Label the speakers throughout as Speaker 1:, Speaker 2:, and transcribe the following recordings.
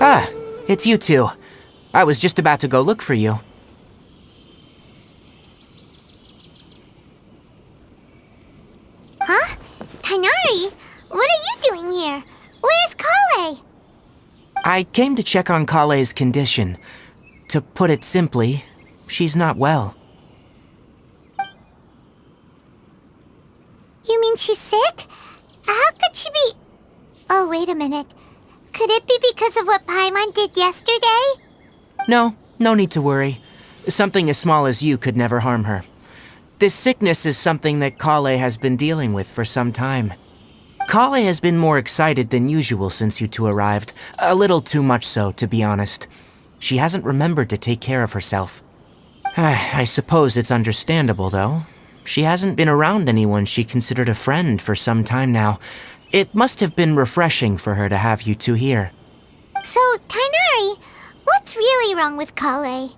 Speaker 1: Ah, it's you two. I was just about to go look for you.
Speaker 2: Huh? Tighnari, what are you doing here? Where's Kale?
Speaker 1: I came to check on Kale's condition. To put it simply, she's not well.
Speaker 2: You mean she's sick? How could she be... Oh, wait a minute. Could it be because of what Paimon did yesterday?
Speaker 1: No need to worry. Something as small as you could never harm her. This sickness is something that Kale has been dealing with for some time. Kale has been more excited than usual since you two arrived. A little too much so, to be honest. She hasn't remembered to take care of herself. I suppose it's understandable, though. She hasn't been around anyone she considered a friend for some time now. It must have been refreshing for her to have you two here.
Speaker 2: So, Tighnari, what's really wrong with Kale?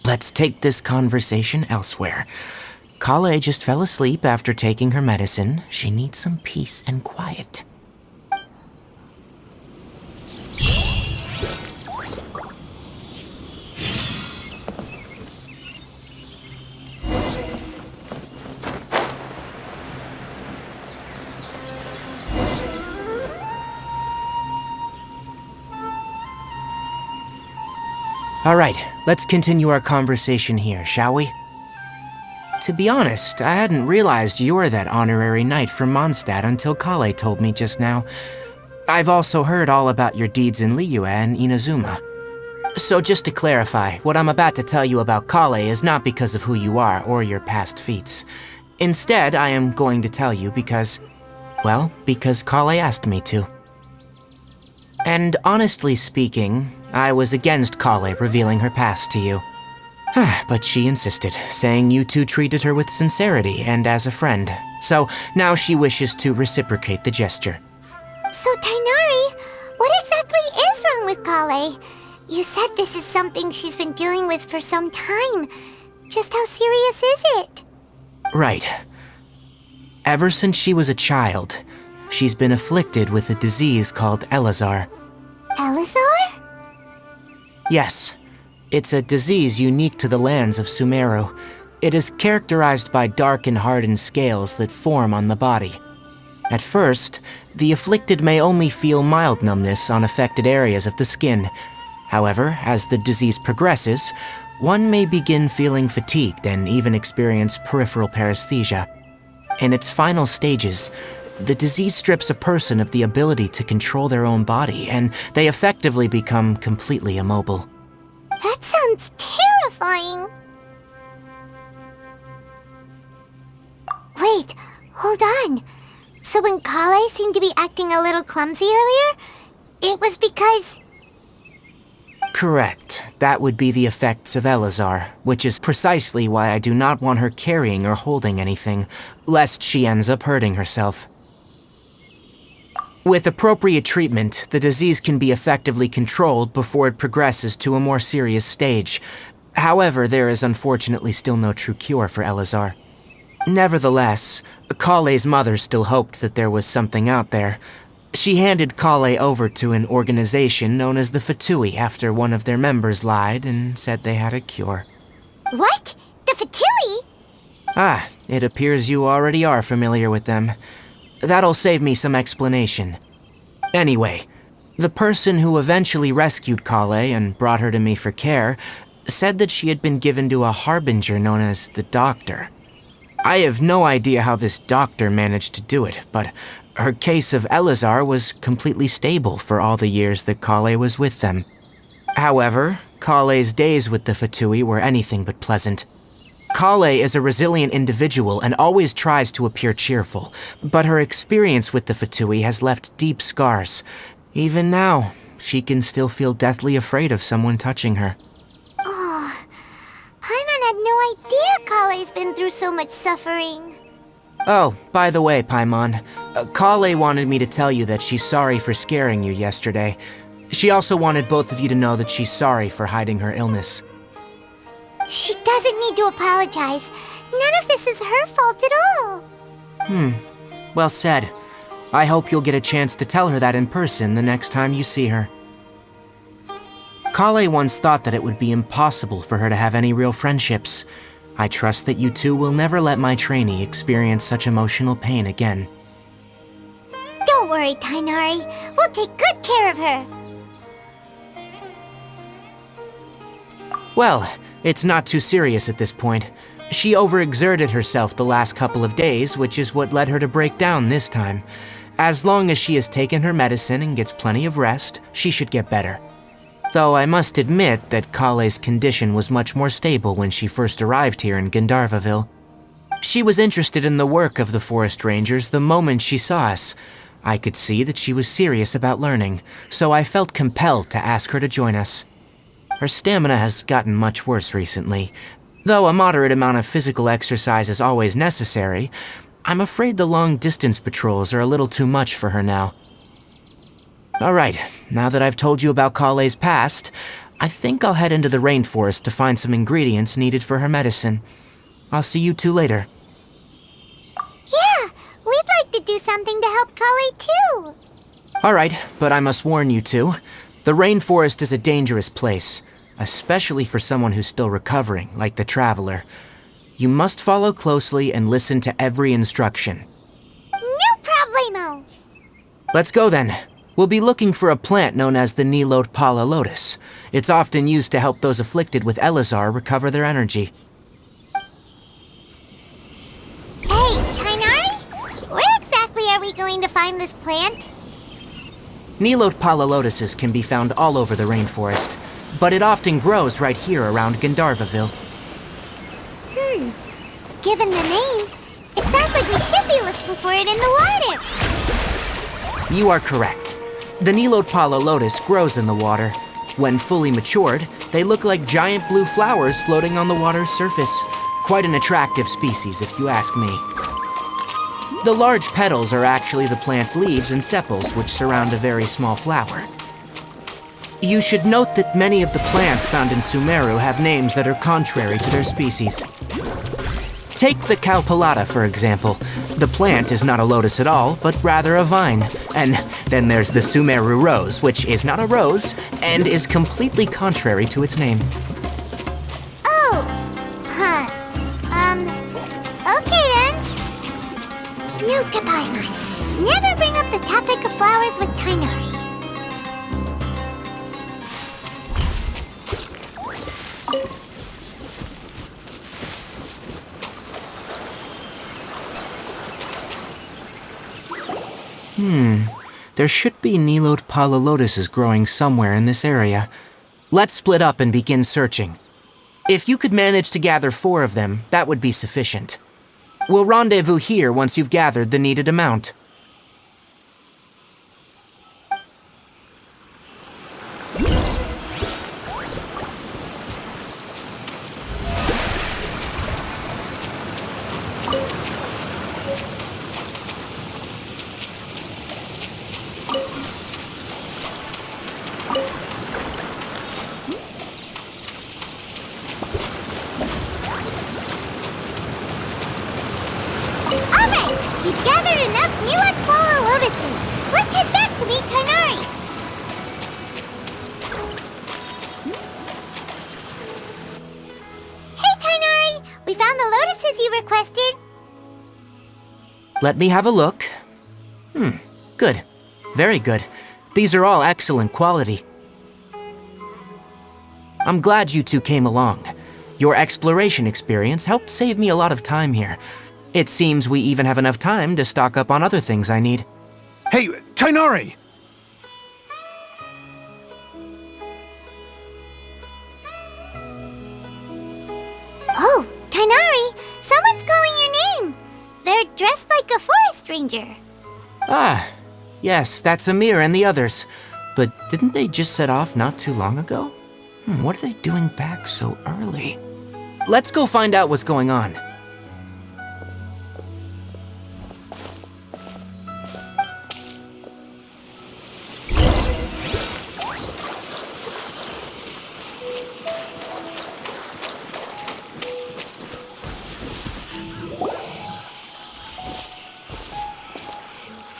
Speaker 1: Let's take this conversation elsewhere. Kale just fell asleep after taking her medicine. She needs some peace and quiet. All right, let's continue our conversation here, shall we? To be honest, I hadn't realized you were that honorary knight from Mondstadt until Kale told me just now. I've also heard all about your deeds in Liyue and Inazuma. So just to clarify, what I'm about to tell you about Kale is not because of who you are or your past feats. Instead, I am going to tell you because Kale asked me to. And honestly speaking, I was against Kale revealing her past to you. But she insisted, saying you two treated her with sincerity and as a friend. So now she wishes to reciprocate the gesture.
Speaker 2: So, Tighnari, what exactly is wrong with Kale? You said this is something she's been dealing with for some time. Just how serious is it?
Speaker 1: Right. Ever since she was a child, she's been afflicted with a disease called Elazar.
Speaker 2: Elazar?
Speaker 1: Yes. It's a disease unique to the lands of Sumeru. It is characterized by dark and hardened scales that form on the body. At first, the afflicted may only feel mild numbness on affected areas of the skin. However, as the disease progresses, one may begin feeling fatigued and even experience peripheral paresthesia. In its final stages, the disease strips a person of the ability to control their own body, and they effectively become completely immobile.
Speaker 2: That sounds terrifying. Wait, hold on. So when Kale seemed to be acting a little clumsy earlier, it was because...
Speaker 1: Correct. That would be the effects of Elazar, which is precisely why I do not want her carrying or holding anything, lest she ends up hurting herself. With appropriate treatment, the disease can be effectively controlled before it progresses to a more serious stage. However, there is unfortunately still no true cure for Elazar. Nevertheless, Kale's mother still hoped that there was something out there. She handed Kale over to an organization known as the Fatui after one of their members lied and said they had a cure.
Speaker 2: What? The Fatui?
Speaker 1: It appears you already are familiar with them. That'll save me some explanation. Anyway, the person who eventually rescued Kale and brought her to me for care said that she had been given to a harbinger known as the Doctor. I have no idea how this doctor managed to do it, but her case of Elazar was completely stable for all the years that Kale was with them. However, Kale's days with the Fatui were anything but pleasant. Kale is a resilient individual and always tries to appear cheerful, but her experience with the Fatui has left deep scars. Even now, she can still feel deathly afraid of someone touching her.
Speaker 2: Oh, Paimon had no idea Kale's been through so much suffering.
Speaker 1: Oh, by the way, Paimon, Kale wanted me to tell you that she's sorry for scaring you yesterday. She also wanted both of you to know that she's sorry for hiding her illness.
Speaker 2: She doesn't need to apologize. None of this is her fault at all.
Speaker 1: Well said. I hope you'll get a chance to tell her that in person the next time you see her. Kale once thought that it would be impossible for her to have any real friendships. I trust that you two will never let my trainee experience such emotional pain again.
Speaker 2: Don't worry, Tainari. We'll take good care of her.
Speaker 1: Well, it's not too serious at this point. She overexerted herself the last couple of days, which is what led her to break down this time. As long as she has taken her medicine and gets plenty of rest, she should get better. Though I must admit that Kale's condition was much more stable when she first arrived here in Gandharvaville. She was interested in the work of the forest rangers the moment she saw us. I could see that she was serious about learning, so I felt compelled to ask her to join us. Her stamina has gotten much worse recently. Though a moderate amount of physical exercise is always necessary, I'm afraid the long-distance patrols are a little too much for her now. Alright, now that I've told you about Kale's past, I think I'll head into the rainforest to find some ingredients needed for her medicine. I'll see you two later.
Speaker 2: Yeah, we'd like to do something to help Kale too.
Speaker 1: Alright, but I must warn you two. The rainforest is a dangerous place, especially for someone who's still recovering, like the Traveler. You must follow closely and listen to every instruction.
Speaker 2: No problemo.
Speaker 1: Let's go then. We'll be looking for a plant known as the Nilot Pala Lotus. It's often used to help those afflicted with Elazar recover their energy.
Speaker 2: Hey, Tainari? Where exactly are we going to find this plant?
Speaker 1: Nilot Pala Lotuses can be found all over the rainforest, but it often grows right here around Gandharvaville.
Speaker 2: Given the name, it sounds like we should be looking for it in the water.
Speaker 1: You are correct. The Nilot Pala Lotus grows in the water. When fully matured, they look like giant blue flowers floating on the water's surface. Quite an attractive species, if you ask me. The large petals are actually the plant's leaves and sepals, which surround a very small flower. You should note that many of the plants found in Sumeru have names that are contrary to their species. Take the Calpulata, for example. The plant is not a lotus at all, but rather a vine. And then there's the Sumeru rose, which is not a rose, and is completely contrary to its name.
Speaker 2: Oh, huh. Okay then. Note to Paimon. Never bring up the topic of flowers with Tainari.
Speaker 1: There should be Nilot Pala Lotuses growing somewhere in this area. Let's split up and begin searching. If you could manage to gather 4 of them, that would be sufficient. We'll rendezvous here once you've gathered the needed amount.
Speaker 2: Alright, we've gathered enough Nilot Pala Lotuses. Let's head back to meet Tainari. Hey, Tainari! We found the lotuses you requested.
Speaker 1: Let me have a look. Good. Very good. These are all excellent quality. I'm glad you two came along. Your exploration experience helped save me a lot of time here. It seems we even have enough time to stock up on other things I need.
Speaker 3: Hey, Tainari!
Speaker 2: Oh, Tainari! Someone's calling your name. They're dressed like a forest ranger.
Speaker 1: Ah, yes, that's Amir and the others. But didn't they just set off not too long ago? What are they doing back so early? Let's go find out what's going on.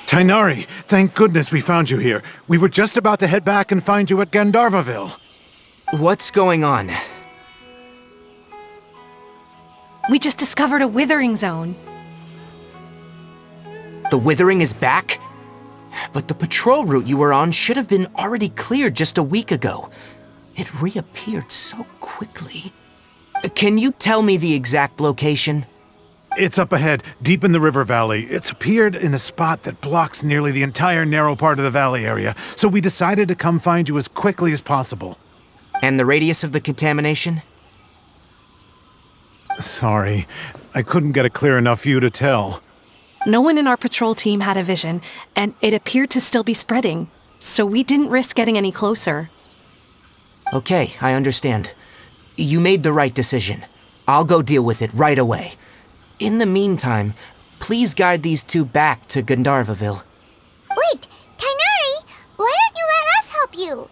Speaker 3: Tainari, thank goodness we found you here. We were just about to head back and find you at Gandharvaville.
Speaker 1: What's going on?
Speaker 4: We just discovered a withering zone.
Speaker 1: The withering is back? But the patrol route you were on should have been already cleared just a week ago. It reappeared so quickly. Can you tell me the exact location?
Speaker 3: It's up ahead, deep in the river valley. It's appeared in a spot that blocks nearly the entire narrow part of the valley area, so we decided to come find you as quickly as possible.
Speaker 1: And the radius of the contamination?
Speaker 3: Sorry, I couldn't get a clear enough view to tell.
Speaker 4: No one in our patrol team had a vision, and it appeared to still be spreading, so we didn't risk getting any closer.
Speaker 1: Okay, I understand. You made the right decision. I'll go deal with it right away. In the meantime, please guide these two back to Gandharvaville.
Speaker 2: Wait, Tainari, why don't you let us help you?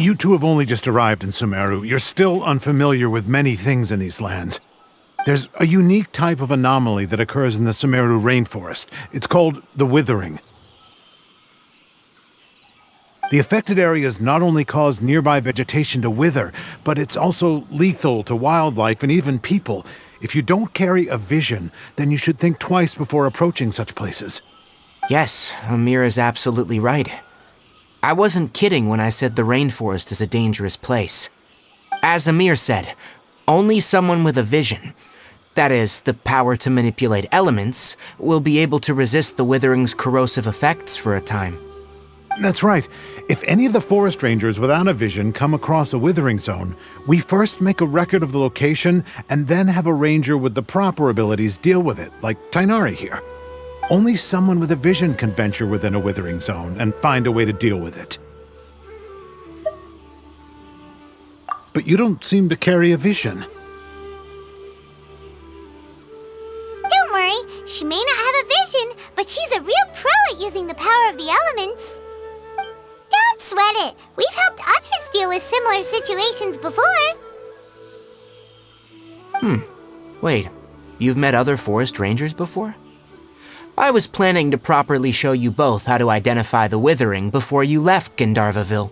Speaker 3: You two have only just arrived in Sumeru. You're still unfamiliar with many things in these lands. There's a unique type of anomaly that occurs in the Sumeru rainforest. It's called the withering. The affected areas not only cause nearby vegetation to wither, but it's also lethal to wildlife and even people. If you don't carry a vision, then you should think twice before approaching such places.
Speaker 1: Yes, Amir is absolutely right. I wasn't kidding when I said the rainforest is a dangerous place. As Amir said, only someone with a vision, that is, the power to manipulate elements, will be able to resist the withering's corrosive effects for a time.
Speaker 3: That's right. If any of the forest rangers without a vision come across a withering zone, we first make a record of the location and then have a ranger with the proper abilities deal with it, like Tainari here. Only someone with a vision can venture within a withering zone and find a way to deal with it. But you don't seem to carry a vision.
Speaker 2: Don't worry, she may not have a vision, but she's a real pro at using the power of the elements. Don't sweat it. We've helped others deal with similar situations before.
Speaker 1: Wait, you've met other forest rangers before? I was planning to properly show you both how to identify the withering before you left Gandharvaville.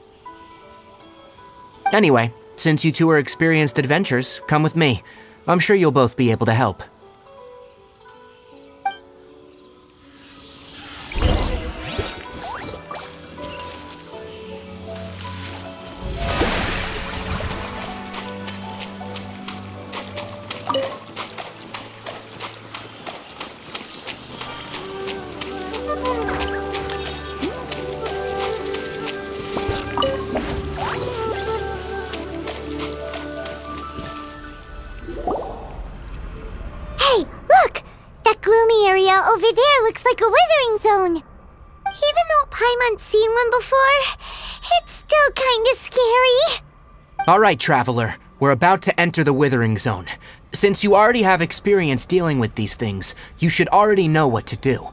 Speaker 1: Anyway, since you two are experienced adventurers, come with me. I'm sure you'll both be able to help.
Speaker 2: Hey, look! That gloomy area over there looks like a withering zone. Even though Paimon's seen one before, it's still kinda scary.
Speaker 1: All right, Traveler, we're about to enter the withering zone. Since you already have experience dealing with these things, you should already know what to do.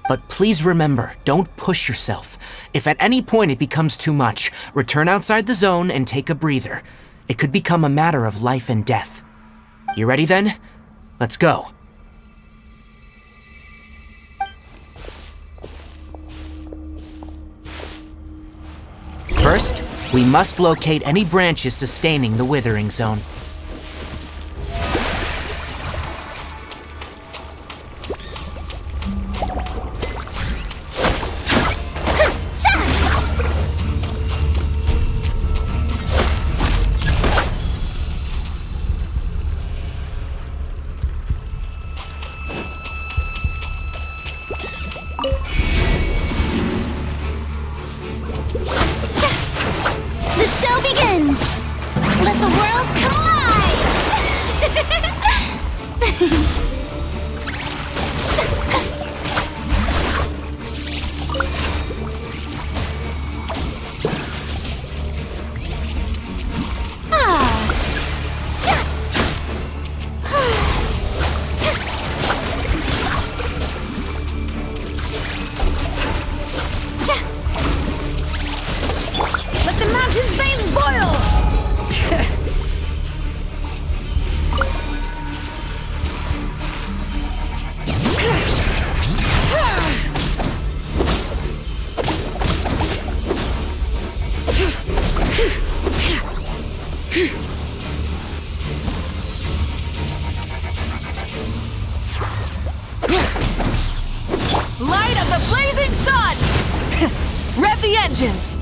Speaker 1: But please remember, don't push yourself. If at any point it becomes too much, return outside the zone and take a breather. It could become a matter of life and death. You ready then? Let's go. First, we must locate any branches sustaining the withering zone.
Speaker 2: The show begins! Let the world come alive!
Speaker 4: Rev the engines!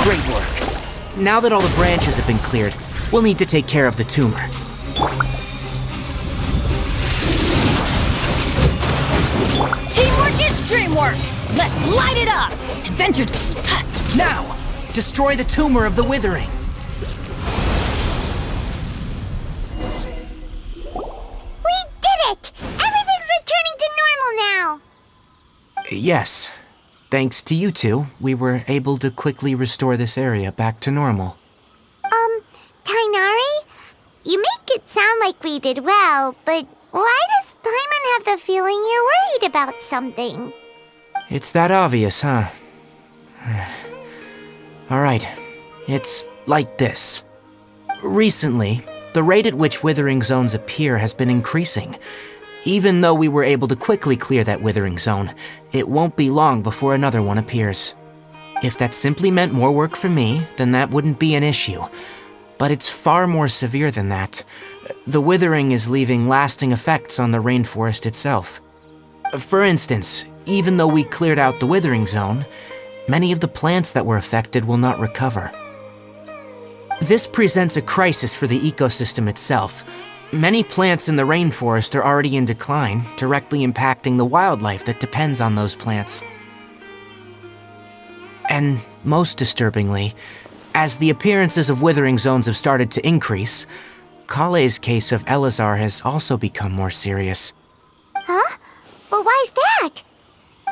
Speaker 1: Great work. Now that all the branches have been cleared, we'll need to take care of the tumor.
Speaker 5: Teamwork is dreamwork! Let's light it up! Adventure...
Speaker 1: Now, destroy the tumor of the withering.
Speaker 2: We did it! Everything's returning to normal now!
Speaker 1: Yes. Thanks to you two, we were able to quickly restore this area back to normal.
Speaker 2: Tainari? You make it sound like we did well, but why does Paimon have the feeling you're worried about something?
Speaker 1: It's that obvious, huh? Alright, it's like this. Recently, the rate at which withering zones appear has been increasing. Even though we were able to quickly clear that withering zone, it won't be long before another one appears. If that simply meant more work for me, then that wouldn't be an issue. But it's far more severe than that. The withering is leaving lasting effects on the rainforest itself. For instance, even though we cleared out the withering zone, many of the plants that were affected will not recover. This presents a crisis for the ecosystem itself. Many plants in the rainforest are already in decline, directly impacting the wildlife that depends on those plants. And most disturbingly, as the appearances of withering zones have started to increase, Kale's case of Elazar has also become more serious.
Speaker 2: Huh? But why's that?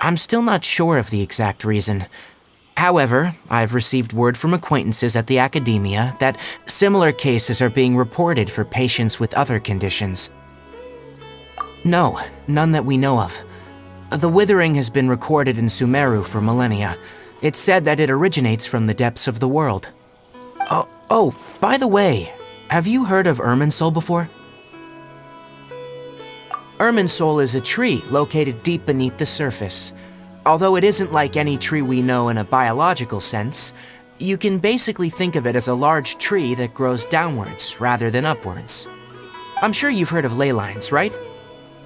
Speaker 1: I'm still not sure of the exact reason. However, I've received word from acquaintances at the academia that similar cases are being reported for patients with other conditions. No, none that we know of. The withering has been recorded in Sumeru for millennia. It's said that it originates from the depths of the world. Oh, by the way, have you heard of Irminsul before? Irminsul is a tree located deep beneath the surface. Although it isn't like any tree we know in a biological sense, you can basically think of it as a large tree that grows downwards rather than upwards. I'm sure you've heard of ley lines, right?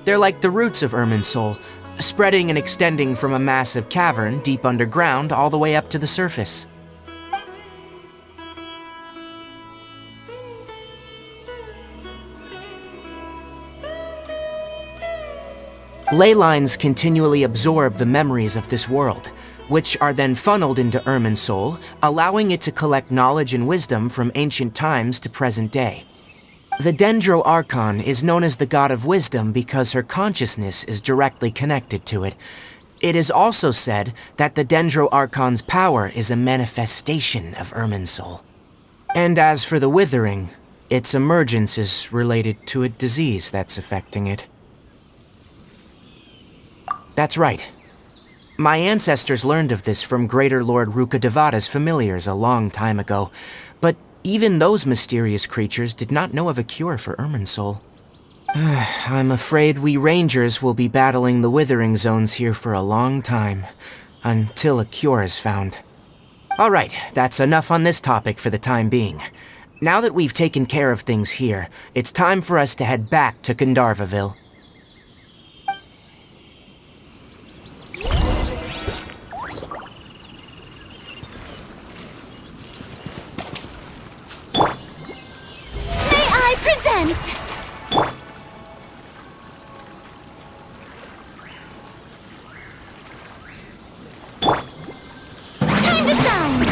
Speaker 1: They're like the roots of Irminsul, spreading and extending from a massive cavern deep underground all the way up to the surface. Ley lines continually absorb the memories of this world, which are then funneled into Irminsul, allowing it to collect knowledge and wisdom from ancient times to present day. The Dendro Archon is known as the God of Wisdom because her consciousness is directly connected to it. It is also said that the Dendro Archon's power is a manifestation of Irminsul. And as for the Withering, its emergence is related to a disease that's affecting it. That's right. My ancestors learned of this from Greater Lord Rukkhadevata's familiars a long time ago, but even those mysterious creatures did not know of a cure for Irminsul. I'm afraid we Rangers will be battling the Withering Zones here for a long time, until a cure is found. Alright, that's enough on this topic for the time being. Now that we've taken care of things here, it's time for us to head back to Gandharvaville.
Speaker 5: Present! Time to shine!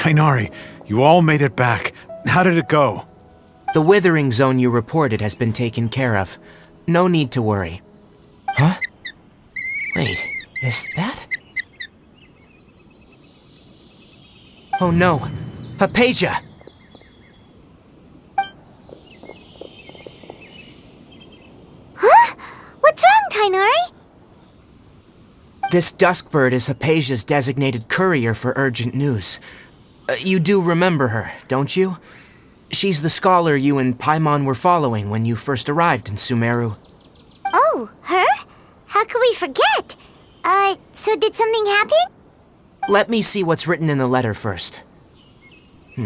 Speaker 3: Tainari, you all made it back. How did it go?
Speaker 1: The withering zone you reported has been taken care of. No need to worry. Huh? Wait, is that? Oh no, Hypatia!
Speaker 2: Huh? What's wrong, Tainari?
Speaker 1: This Duskbird is Hypatia's designated courier for urgent news. You do remember her, don't you? She's the scholar you and Paimon were following when you first arrived in Sumeru.
Speaker 2: Oh, her? How could we forget? So did something happen?
Speaker 1: Let me see what's written in the letter first.
Speaker 2: So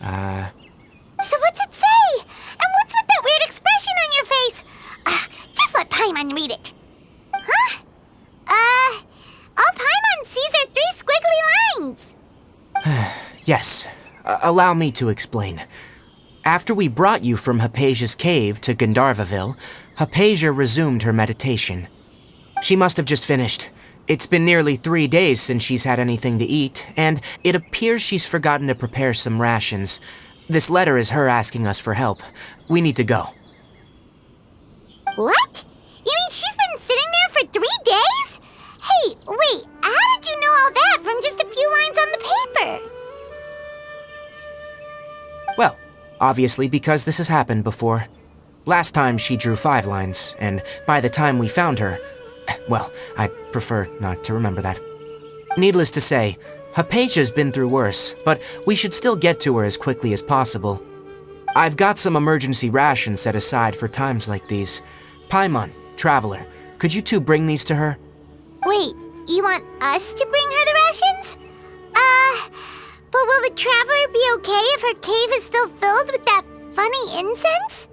Speaker 2: what's it say? And what's with that weird expression on your face? Just let Paimon read it. Huh? All Paimon sees are 3 squiggly lines.
Speaker 1: Yes, allow me to explain. After we brought you from Hypatia's cave to Gandharvaville, Hypatia resumed her meditation. She must have just finished. It's been nearly 3 days since she's had anything to eat, and it appears she's forgotten to prepare some rations. This letter is her asking us for help. We need to go.
Speaker 2: What? You mean she's been sitting there for 3 days? Hey, wait, how did you know all that from just a few lines on the paper?
Speaker 1: Well, obviously because this has happened before. Last time she drew 5 lines, and by the time we found her, well, I'd prefer not to remember that. Needless to say, Hypatia's been through worse, but we should still get to her as quickly as possible. I've got some emergency rations set aside for times like these. Paimon, Traveler, could you two bring these to her?
Speaker 2: Wait, you want us to bring her the rations? But will the Traveler be okay if her cave is still filled with that funny incense?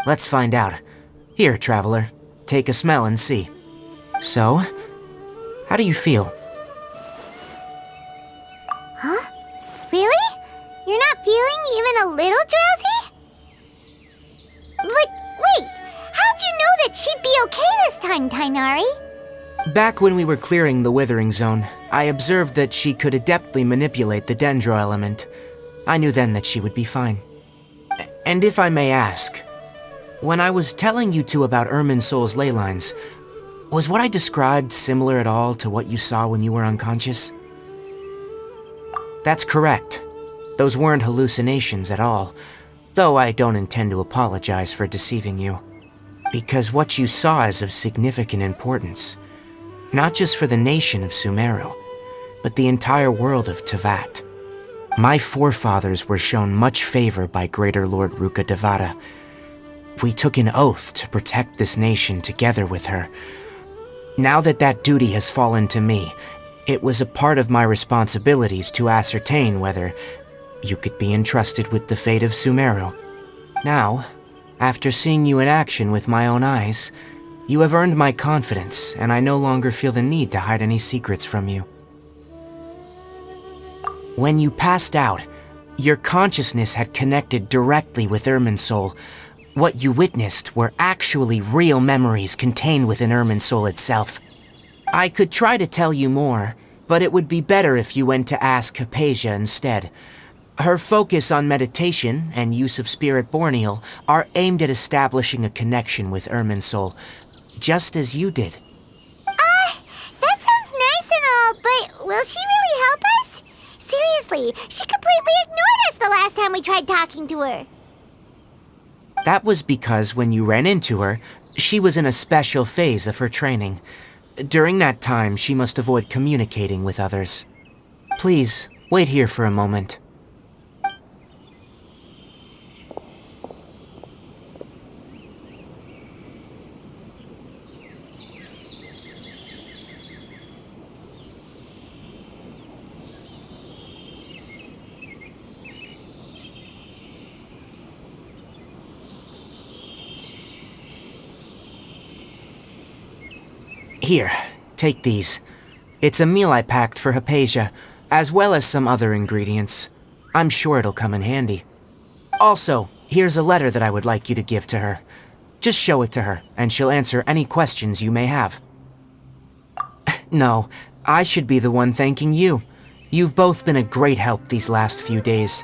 Speaker 1: Let's find out. Here, Traveler, take a smell and see. So, how do you feel?
Speaker 2: Huh? Really? You're not feeling even a little drowsy? But wait, how'd you know that she'd be okay this time, Tainari?
Speaker 1: Back when we were clearing the Withering Zone, I observed that she could adeptly manipulate the Dendro element. I knew then that she would be fine. And if I may ask, when I was telling you two about Irminsol's ley lines, was what I described similar at all to what you saw when you were unconscious? That's correct. Those weren't hallucinations at all, though I don't intend to apologize for deceiving you. Because what you saw is of significant importance. Not just for the nation of Sumeru, but the entire world of Teyvat. My forefathers were shown much favor by Greater Lord Ruka Devata. We took an oath to protect this nation together with her. Now that that duty has fallen to me, it was a part of my responsibilities to ascertain whether you could be entrusted with the fate of Sumeru. Now, after seeing you in action with my own eyes, you have earned my confidence, and I no longer feel the need to hide any secrets from you. When you passed out, your consciousness had connected directly with Irminsol. What you witnessed were actually real memories contained within Irminsol itself. I could try to tell you more, but it would be better if you went to ask Hypatia instead. Her focus on meditation and use of Spirit Borneal are aimed at establishing a connection with Irminsol, just as you did.
Speaker 2: That sounds nice and all, but will she really help us? Seriously, she completely ignored us the last time we tried talking to her.
Speaker 1: That was because when you ran into her, she was in a special phase of her training. During that time, she must avoid communicating with others. Please, wait here for a moment. Here, take these. It's a meal I packed for Hypatia, as well as some other ingredients. I'm sure it'll come in handy. Also, here's a letter that I would like you to give to her. Just show it to her, and she'll answer any questions you may have. No, I should be the one thanking you. You've both been a great help these last few days.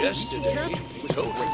Speaker 6: Yesterday, we totally